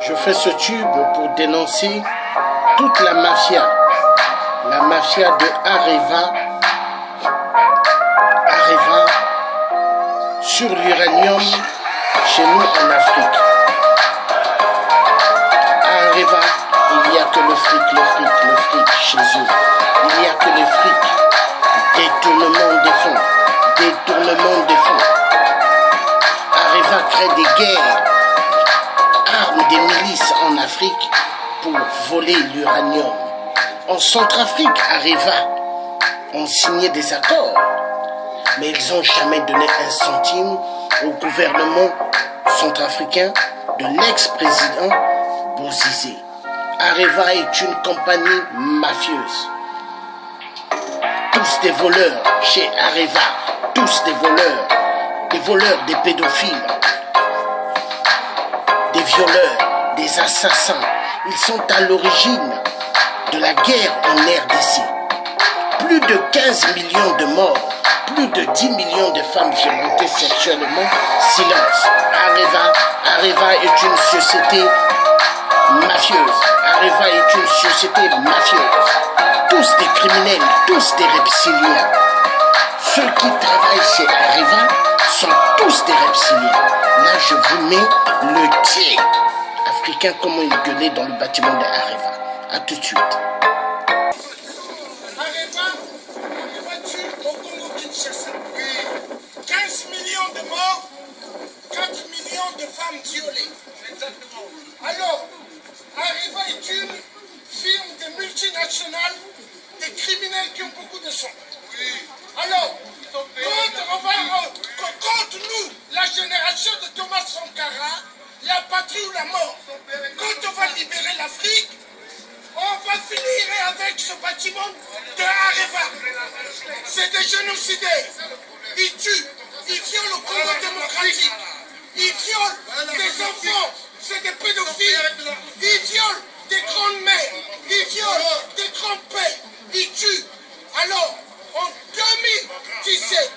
Je fais ce tube pour dénoncer toute la mafia de Areva sur l'uranium chez nous en Afrique. À Areva, il n'y a que le fric chez eux. Il n'y a que le fric. Détournement des fonds. Areva crée des guerres, arme des milices en Afrique pour voler l'uranium. En Centrafrique, Areva ont signé des accords, mais ils n'ont jamais donné un centime au gouvernement centrafricain de l'ex-président Bozizé. Areva est une compagnie mafieuse. Tous des voleurs chez Areva, tous des voleurs, des pédophiles, des violeurs, des assassins. Ils sont à l'origine de la guerre en RDC. Plus de 15 millions de morts, plus de 10 millions de femmes violentées sexuellement. Silence. Areva est une société mafieuse. Areva est une société mafieuse. Tous des criminels, tous des reptiliens. Ceux qui travaillent chez Areva sont tous des reptiliens. Là, je vous mets le pied africain, comment il gueulait dans le bâtiment de Areva. A tout de suite. Areva tue au Congo-Kinshasa. 15 millions de morts, 4 millions de femmes violées. Exactement. Alors, Areva est une firme de multinationales, des criminels qui ont beaucoup de sang. Oui. Alors, contre nous, la génération de Thomas Sankara, la patrie ou la mort, quand on va libérer l'Afrique, on va finir avec ce bâtiment de Areva. C'est des génocidaires. Ils tuent, ils violent le Congo démocratique. Ils violent des enfants, c'est des pédophiles. Ils violent des grandes mères. Ils violent des grands pères. Ils tuent. Alors, en 2017,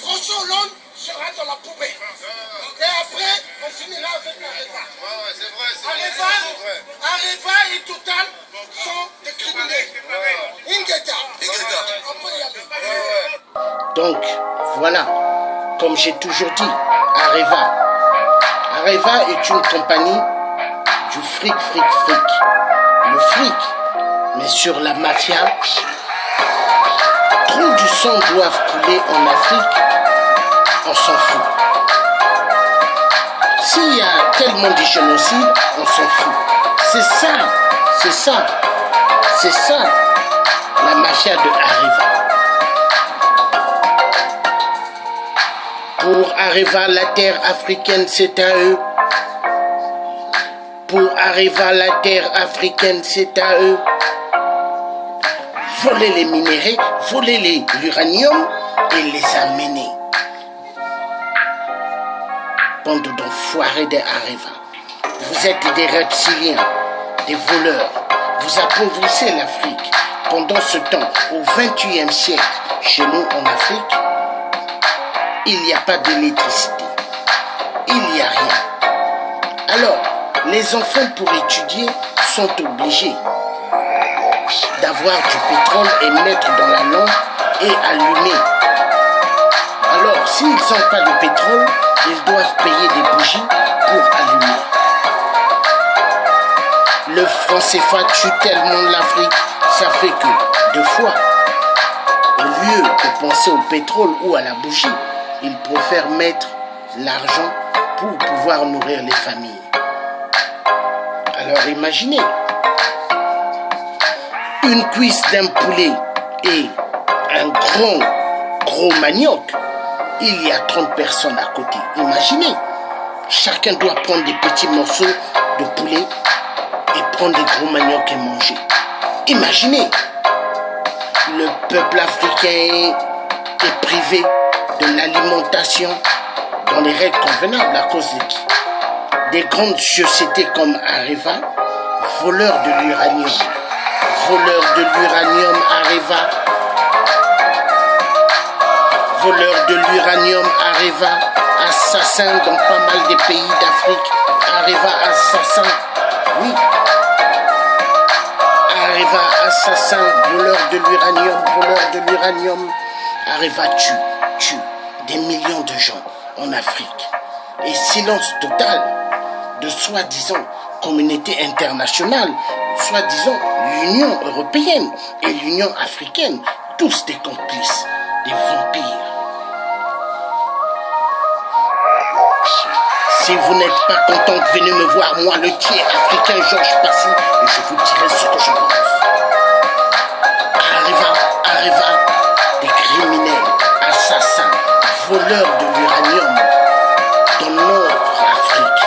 François Hollande sera dans la poubelle. Et après, on finira avec Areva. Areva et Total sont des criminels. Ingeta. On peut y aller. Donc, voilà, comme j'ai toujours dit, Areva est une compagnie du fric. Le fric, mais sur la mafia, trop du sang doivent couler en Afrique, on s'en fout. S'il y a tellement de génocides, on s'en fout. C'est ça, la mafia de Areva. Pour Areva, la terre africaine, c'est à eux. Pour Areva, la terre africaine, c'est à eux. Voler les minéraux, voler l'uranium et les amener. Bande d'enfoirés de Areva. Vous êtes des reptiliens, des voleurs. Vous appauvrissez l'Afrique. Pendant ce temps, au XXIe siècle, chez nous en Afrique, il n'y a pas d'électricité. Il n'y a rien. Alors, les enfants pour étudier sont obligés d'avoir du pétrole et mettre dans la lampe et allumer. Alors, s'ils n'ont pas de pétrole, ils doivent payer des bougies pour allumer. Le franc CFA tue tellement l'Afrique, ça fait que, deux fois, au lieu de penser au pétrole ou à la bougie, ils préfèrent mettre l'argent pour pouvoir nourrir les familles. Alors imaginez, une cuisse d'un poulet et un gros manioc, il y a 30 personnes à côté. Imaginez, chacun doit prendre des petits morceaux de poulet et prendre des gros maniocs et manger. Imaginez, le peuple africain est privé de l'alimentation dans les règles convenables à cause de qui? Des grandes sociétés comme Areva, voleurs de l'uranium. Voleurs de l'uranium, Areva. Voleurs de l'uranium, Areva. Assassins dans pas mal de pays d'Afrique, Areva assassin, oui. Areva assassin, voleur de l'uranium. Areva tue des millions de gens en Afrique. Et silence total de soi-disant communauté internationale, soi-disant l'Union européenne et l'Union africaine, tous des complices, des vampires. Si vous n'êtes pas content, venez me voir, moi, le tiers africain Georges Passy, et je vous dirai ce que je pense. Areva, des criminels, assassins, voleurs de l'uranium dans notre Afrique.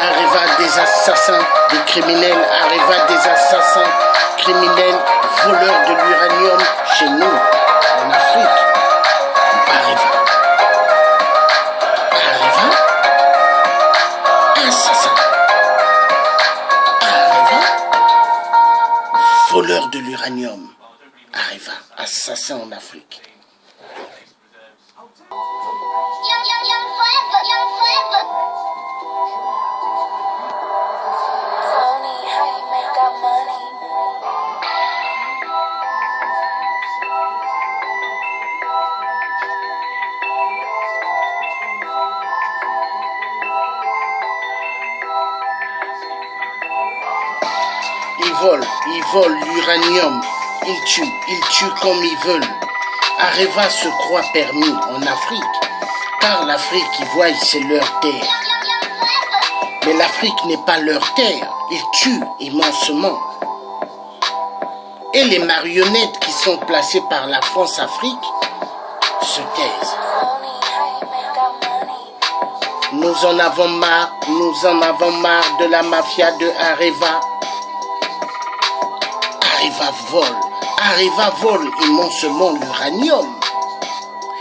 Areva des assassins, des criminels, Areva des assassins, criminels, voleurs de l'uranium chez nous, en Afrique. Areva, assassin. Areva, voleur de l'uranium. Areva, assassin en Afrique. Ils volent l'uranium, ils tuent comme ils veulent. Areva se croit permis en Afrique, car l'Afrique, ils voient, c'est leur terre. Mais l'Afrique n'est pas leur terre, ils tuent immensement. Et les marionnettes qui sont placées par la France-Afrique se taisent. Nous en avons marre de la mafia de Areva. Areva vole immensement l'uranium.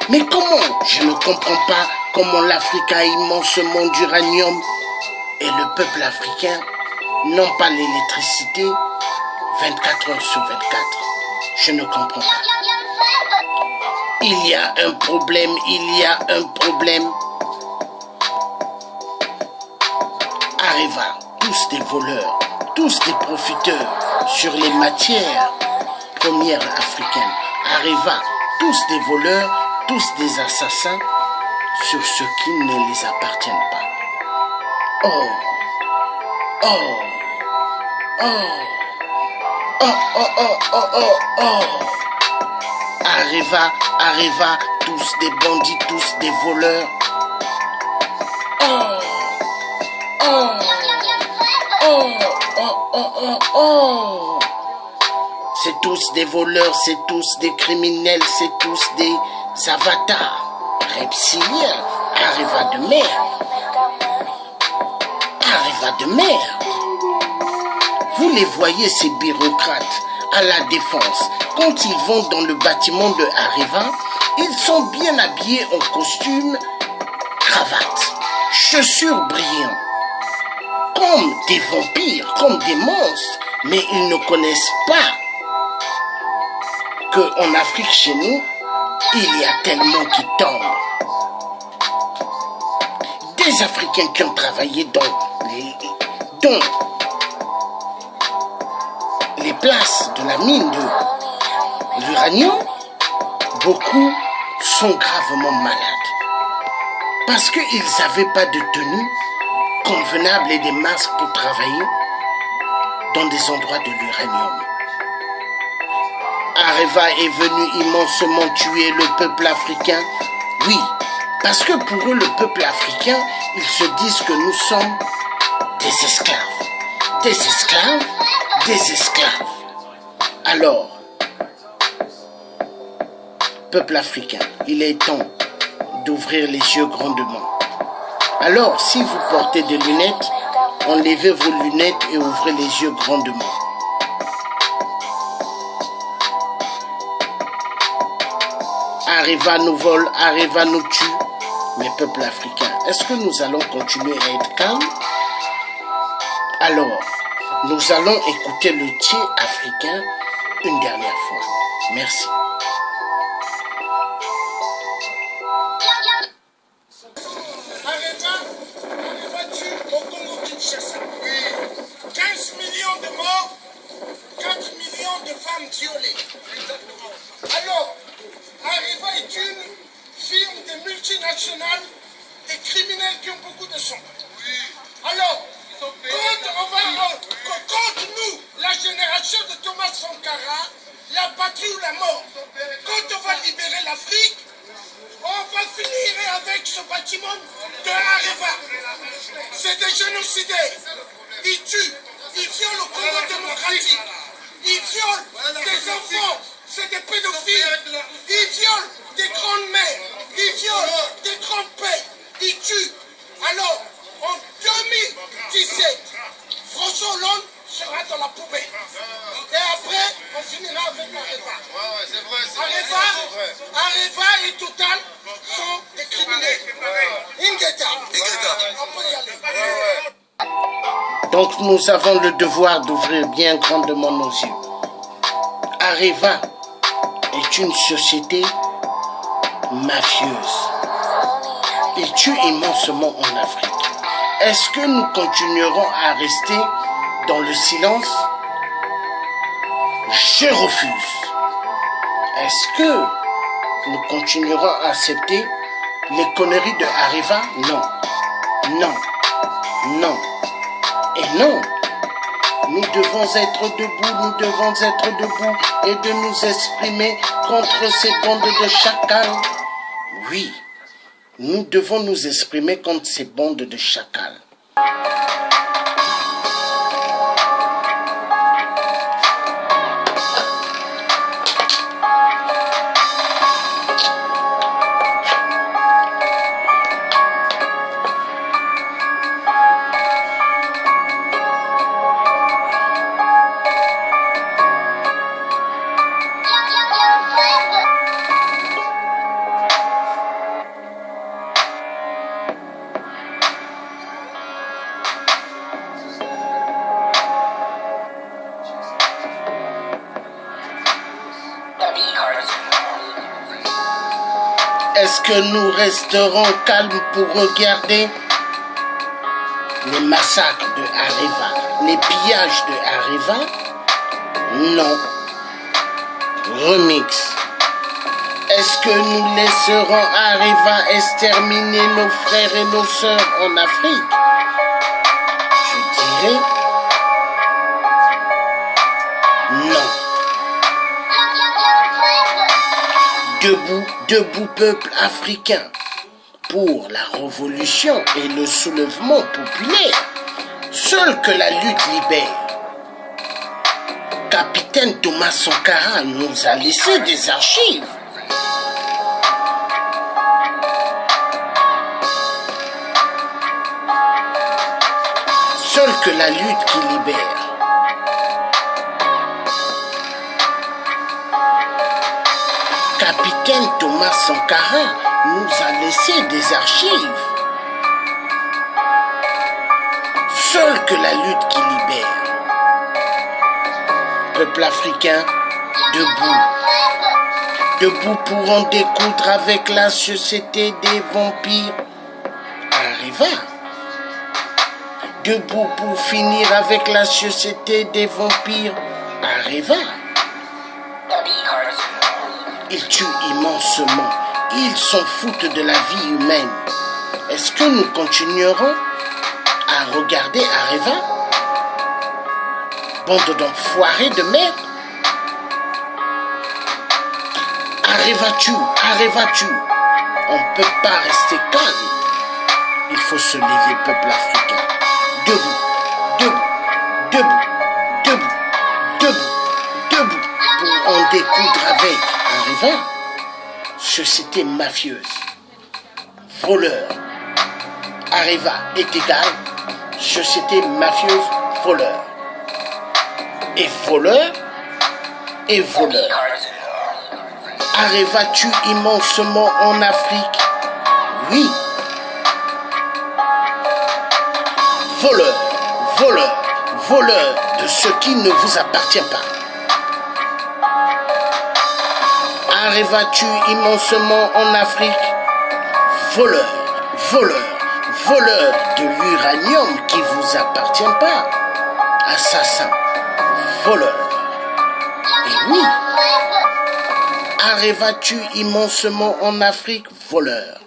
Mais comment? Je ne comprends pas comment l'Afrique a immensement d'uranium et le peuple africain n'a pas l'électricité 24 heures sur 24. Je ne comprends pas. Il y a un problème. Areva, tous des voleurs, tous des profiteurs sur les matières premières africaines. Areva, tous des voleurs, tous des assassins sur ce qui ne les appartiennent pas. Areva, tous des bandits, tous des voleurs. C'est tous des voleurs, c'est tous des criminels, c'est tous des avatars reptiliens. Areva de merde. Vous les voyez, ces bureaucrates à la défense. Quand ils vont dans le bâtiment de Areva, ils sont bien habillés en costume, cravate, chaussures brillantes, comme des vampires, comme des monstres. Mais ils ne connaissent pas qu'en Afrique, chez nous, il y a tellement qui tombent. Des Africains qui ont travaillé dans les places de la mine de l'uranium, beaucoup sont gravement malades. Parce qu'ils n'avaient pas de tenue convenable et des masques pour travailler dans des endroits de l'uranium. Areva est venu immensement tuer le peuple africain. Oui, parce que pour eux, le peuple africain, ils se disent que nous sommes des esclaves. Des esclaves. Alors, peuple africain, il est temps d'ouvrir les yeux grandement. Alors, si vous portez des lunettes, enlevez vos lunettes et ouvrez les yeux grandement. Areva nous vole, Areva nous tue. Mais peuple africain, est-ce que nous allons continuer à être calmes? Alors, nous allons écouter le tiers africain une dernière fois. Merci. c'est ça. Oui. 15 millions de morts, 4 millions de femmes violées. Exactement. Alors, Areva est une firme de multinationales, des criminels qui ont beaucoup de sang. Oui. Alors, contre nous, la génération de Thomas Sankara, la patrie ou la mort, quand on va libérer l'Afrique, on va finir avec ce bâtiment de Areva. C'est des génocidés. Ils tuent, ils violent le Congo démocratique. Ils violent des enfants, c'est des pédophiles. Ils violent des grandes mères. Ils violent des grands pères. Ils tuent. Alors, en 2017, François Hollande sera dans la poubelle. Et après, on finira avec Areva. Ouais, c'est vrai, Areva et Total sont des criminels. Ingeta. On peut y aller. Donc nous avons le devoir d'ouvrir bien grandement nos yeux. Areva est une société mafieuse. Il tue immensement en Afrique. Est-ce que nous continuerons à rester dans le silence? Je refuse. Est-ce que nous continuerons à accepter les conneries de Areva? Non. Non. Non. Et non. Nous devons être debout et de nous exprimer contre ces bandes de chacals. Oui. Nous devons nous exprimer contre ces bandes de chacals. Est-ce que nous resterons calmes pour regarder les massacres de Areva, les pillages de Areva? Non. Remix. Est-ce que nous laisserons Areva exterminer nos frères et nos sœurs en Afrique? Je dirais non. Debout, debout peuple africain, pour la révolution et le soulèvement populaire, seul que la lutte libère. Capitaine Thomas Sankara nous a laissé des archives. Seul que la lutte qui libère. Capitaine Thomas Sankara nous a laissé des archives. Seul que la lutte qui libère. Peuple africain, debout. Debout pour en découdre avec la société des vampires. Areva. Debout pour finir avec la société des vampires. Areva. Ils tuent immensement. Ils s'en foutent de la vie humaine. Est-ce que nous continuerons à regarder Areva? Bande d'enfoirés de merde. Areva tue. On ne peut pas rester calme. Il faut se lever, peuple africain. Debout. Pour en découdre avec Areva, société mafieuse, voleur. Areva est égal, société mafieuse, voleur. Et voleur, Areva tue immensement en Afrique. Oui. Voleur de ce qui ne vous appartient pas. Areva tue immensement en Afrique. Voleur de l'uranium qui vous vous appartient pas. Assassin, voleur. Et oui, Areva tue immensement en Afrique, voleur.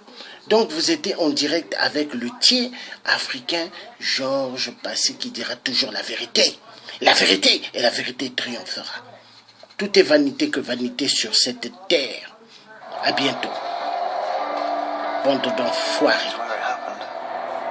Donc vous étiez en direct avec le tiers africain Georges Passy qui dira toujours la vérité. La vérité, et la vérité triomphera. Tout est vanité que vanité sur cette terre. À bientôt. Bande d'enfoirés.